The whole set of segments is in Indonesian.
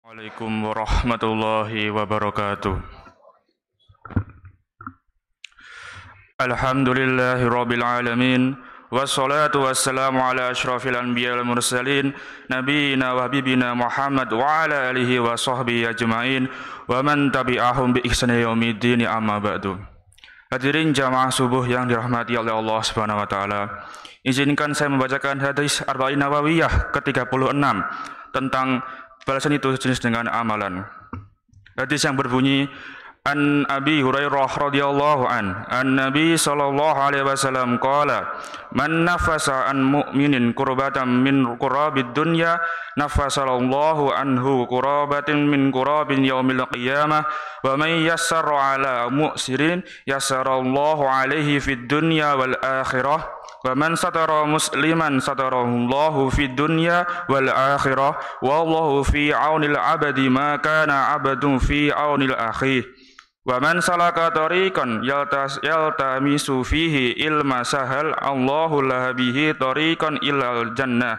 Waalaikumsalam warahmatullahi wabarakatuh. Alhamdulillahi rabbil alamin. Wassalatu wassalamu ala asyrafil anbiya wal mursalin nabiyina wa habibina Muhammad wa ala alihi wa sahbihi ajma'in wa man tabi'ahum bi ihsani yaumiddin amma ba'du. Hadirin jamaah subuh yang dirahmati oleh Allah Subhanahu wa taala. Izinkan saya membacakan hadis Arba'in Nawawiyah ke-36 tentang balasan itu sejenis dengan amalan. Hadis yang berbunyi An Abi Hurairah radhiyallahu an Nabi sallallahu alaihi wasallam qala man nafasa an mu'minin kurbatan min qurabid dunya nafasallahu anhu qurabatin min qurabil yaumil qiyamah wa man yassara ala mu'sirin yassarallahu alaihi fid dunya wal akhirah wa man satara musliman satarahullahu fid dunya wal akhirah wallahu fi aunil abdi ma kana abdun fi aunil akhi wa man salaka tariqan yaltamisu fihi ilma sahal Allahu lahu bihi tariqan ilal jannah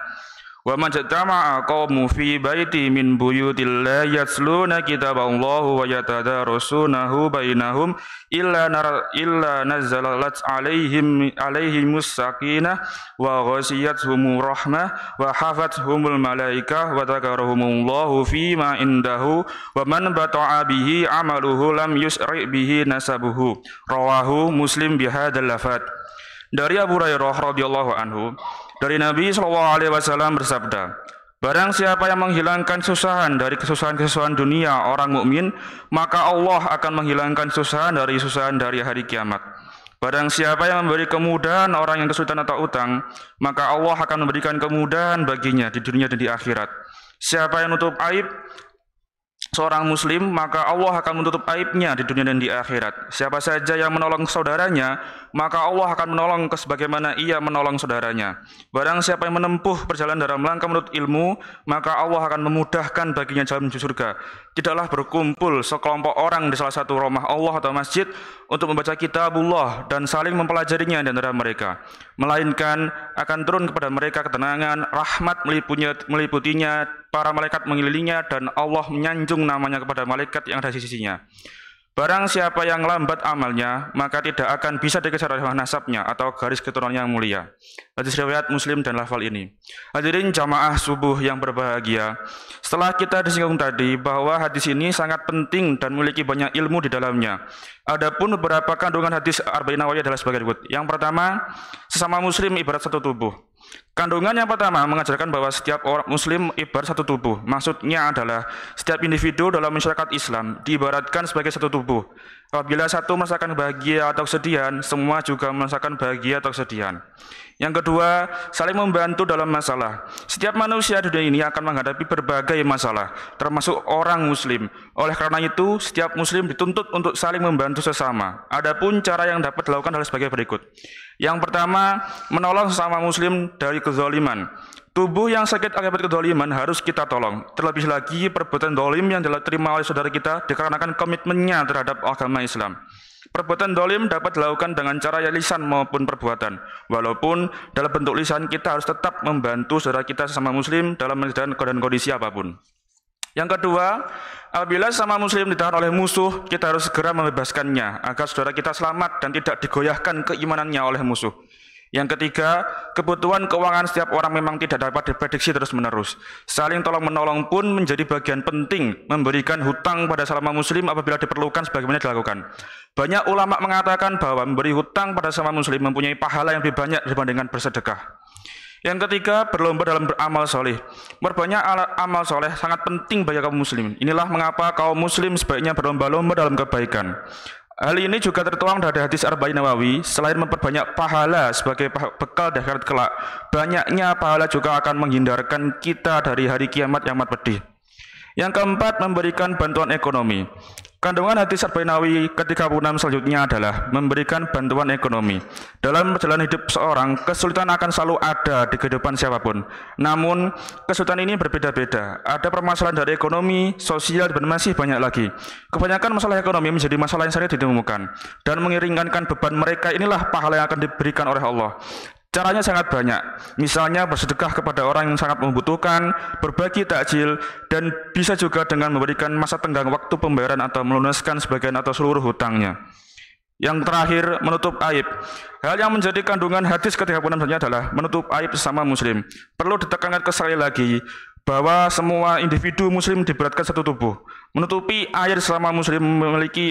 wa man jatama'a qaumu fi baiti min buyutillahi yatluna kitaballahu wa yatadarasunahu bainahum illa nazzalat alaihimus sakinah wa ghasiyatuhumur rahmah wa hafathumul malaikah wa dzakarahumullahu fima indahu wa man bata'a bihi amaluhu lam yusri bihi nasabuhu rawahu Muslim bihadzal lafadz. Dari Abu Hurairah radhiyallahu anhu, dari Nabi sallallahu alaihi wasallam bersabda, barang siapa yang menghilangkan susahan dari kesusahan-kesusahan dunia orang mukmin, maka Allah akan menghilangkan susahan dari hari kiamat. Barang siapa yang memberi kemudahan orang yang kesulitan atau utang, maka Allah akan memberikan kemudahan baginya di dunia dan di akhirat. Siapa yang menutup aib seorang muslim, maka Allah akan menutup aibnya di dunia dan di akhirat. Siapa saja yang menolong saudaranya, maka Allah akan menolong sebagaimana ia menolong saudaranya. Barang siapa yang menempuh perjalanan dalam rangka menuntut ilmu, maka Allah akan memudahkan baginya jalan menuju surga. Tidaklah berkumpul sekelompok orang di salah satu rumah Allah atau masjid untuk membaca kitabullah dan saling mempelajarinya di antara mereka, melainkan akan turun kepada mereka ketenangan, rahmat meliputinya, para malaikat mengelilinginya, dan Allah menyanjung namanya kepada malaikat yang ada di sisinya. Barang siapa yang lambat amalnya, maka tidak akan bisa dikejar oleh nasabnya atau garis keturunan yang mulia. Hadis riwayat Muslim dan lafal ini. Hadirin jamaah subuh yang berbahagia, setelah kita disinggung tadi bahwa hadis ini sangat penting dan memiliki banyak ilmu di dalamnya, adapun beberapa kandungan hadis Arba'in Nawawiyah adalah sebagai berikut. Yang pertama, sesama muslim ibarat satu tubuh. Kandungan yang pertama mengajarkan bahwa setiap orang muslim ibarat satu tubuh. Maksudnya adalah setiap individu dalam masyarakat Islam diibaratkan sebagai satu tubuh. Apabila satu merasakan bahagia atau kesedihan, semua juga merasakan bahagia atau kesedihan. Yang kedua, saling membantu dalam masalah. Setiap manusia di dunia ini akan menghadapi berbagai masalah, termasuk orang muslim. Oleh karena itu, setiap muslim dituntut untuk saling membantu sesama. Adapun cara yang dapat dilakukan adalah sebagai berikut. Yang pertama, menolong sesama muslim dari kezaliman. Tubuh yang sakit akibat kezaliman harus kita tolong. Terlebih lagi perbuatan zalim yang diterima oleh saudara kita dikarenakan komitmennya terhadap agama Islam. Perbuatan zalim dapat dilakukan dengan cara lisan maupun perbuatan. Walaupun dalam bentuk lisan kita harus tetap membantu saudara kita sesama muslim dalam mengerjakan keadaan kondisi apapun. Yang kedua, apabila sesama muslim ditahan oleh musuh, kita harus segera membebaskannya agar saudara kita selamat dan tidak digoyahkan keimanannya oleh musuh. Yang ketiga, kebutuhan keuangan setiap orang memang tidak dapat diprediksi terus-menerus. Saling tolong-menolong pun menjadi bagian penting, memberikan hutang pada sesama muslim apabila diperlukan sebagaimana dilakukan. Banyak ulama mengatakan bahwa memberi hutang pada sesama muslim mempunyai pahala yang lebih banyak dibandingkan bersedekah. Yang ketiga, berlomba dalam beramal soleh. Berbanyak amal soleh sangat penting bagi kaum muslim. Inilah mengapa kaum muslim sebaiknya berlomba-lomba dalam kebaikan. Hal ini juga tertuang dari hadis Arba'in Nawawi. Selain memperbanyak pahala sebagai bekal di akhirat kelak, banyaknya pahala juga akan menghindarkan kita dari hari kiamat yang amat pedih. Yang keempat, memberikan bantuan ekonomi. Kandungan hadis Arba'in Nawawi ke-36 selanjutnya adalah memberikan bantuan ekonomi. Dalam perjalanan hidup seorang, kesulitan akan selalu ada di kehidupan siapapun. Namun, kesulitan ini berbeda-beda. Ada permasalahan dari ekonomi, sosial, dan masih banyak lagi. Kebanyakan masalah ekonomi menjadi masalah yang sering ditemukan. Dan mengiringankan beban mereka inilah pahala yang akan diberikan oleh Allah. Caranya sangat banyak, misalnya bersedekah kepada orang yang sangat membutuhkan, berbagi takjil, dan bisa juga dengan memberikan masa tenggang waktu pembayaran atau melunaskan sebagian atau seluruh hutangnya. Yang terakhir, menutup aib. Hal yang menjadi kandungan hadis ke-36 adalah menutup aib sesama muslim. Perlu ditekankan sekali lagi, bahwa semua individu muslim diberatkan satu tubuh. Menutupi air selama muslim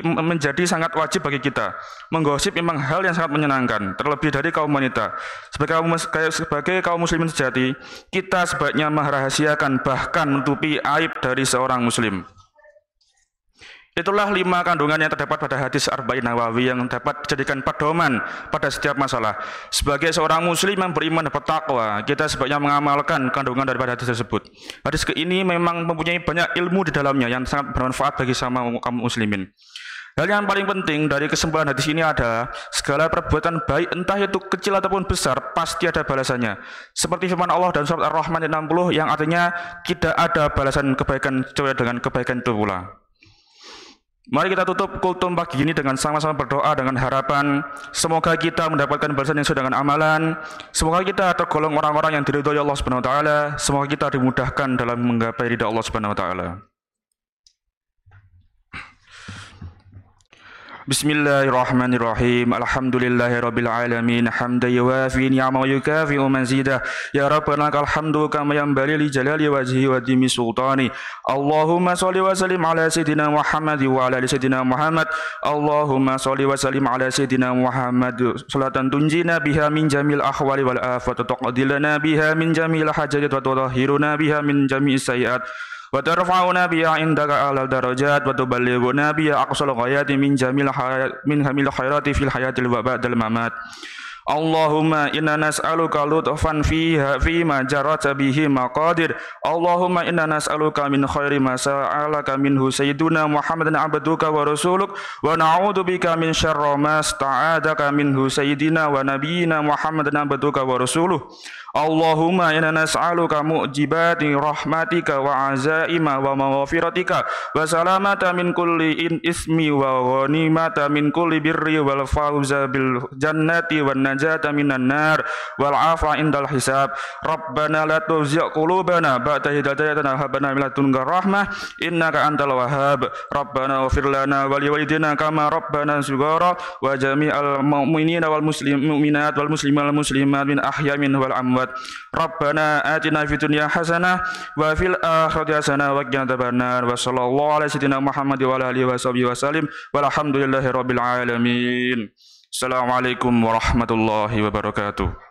menjadi sangat wajib bagi kita. Menggosip memang hal yang sangat menyenangkan, terlebih dari kaum wanita. Sebagai kaum muslimin sejati, kita sebaiknya merahasiakan bahkan menutupi aib dari seorang muslim. Itulah 5 kandungan yang terdapat pada hadis Arba'in Nawawi yang dapat dijadikan pedoman pada setiap masalah. Sebagai seorang muslim yang beriman dan bertakwa, kita sebaiknya mengamalkan kandungan daripada hadis tersebut. Hadis ini memang mempunyai banyak ilmu di dalamnya yang sangat bermanfaat bagi sama kaum muslimin. Hal yang paling penting dari kesimpulan hadis ini adalah segala perbuatan baik entah itu kecil ataupun besar pasti ada balasannya. Seperti firman Allah dalam surat Ar-Rahman 60 yang artinya tidak ada balasan kebaikan kecuali dengan kebaikan itu pula. Mari kita tutup kultum pagi ini dengan sama-sama berdoa dengan harapan semoga kita mendapatkan balasan yang sesuai dengan amalan. Semoga kita tergolong orang-orang yang diridhoi Allah Subhanahu wa taala. Semoga kita dimudahkan dalam menggapai ridha Allah Subhanahu wa taala. Bismillahirrahmanirrahim. Alhamdulillahirabbil alamin. Hamdan yuwafi ni'amahu wa yukafi'u mazidah. Ya Rabbana lakal hamdu kama yanbaghi li jalali wajhi wa dimi sultani. Allahumma shalli wa sallim ala sayyidina Muhammad wa ala ali sayyidina Muhammad. Allahumma shalli wa sallim ala sayyidina Muhammad salatan tunjina biha min jamil ahwali wal afat wa taqdilana biha min jamil hajat wa tutahhiruna biha min jami'is sayyi'at. Wa tarfa'una biha indaka a'lal darajat wa tuballighuna biha aqsal ghayati min jamil khairati fil hayatil wa ba'dal mamat. Allahumma inna nas'aluka lutfan fima jarata bihi maqadir. Allahumma inna nas'aluka min khairi ma sa'alaka minhu sayyiduna Muhammadan abduka wa rasuluk wa na'udzu bika min syarri ma sta'adaka minhu sayyidina wa nabiyyina Muhammadan abduka wa rasuluh. Allahumma inna nas'aluka mu'jibati rahmatika wa azaima wa maghfiratika wa salamata min kulli ismi wa ghanimata min kulli birri wal fawza bil jannati wan najata minan nar wal afa indal hisab. Rabbana la tuzigh qulubana ba'da idh hadaytana wa hab lana min ladunka rahmah innaka antal wahhab. Rabbana ighfir lana wa liwalidina kama rabbana shighara wa jami'al mu'minina wal mu'minat wal muslimat min ahya min wal amwat. Rabbana atina fid dunya hasanah wa fil akhirati hasanah wa qina adzabannar. Wa sallallahu ala sayyidina Muhammad wa ala alihi washabihi wasallim walhamdulillahi rabbil alamin. Assalamualaikum warahmatullahi wabarakatuh.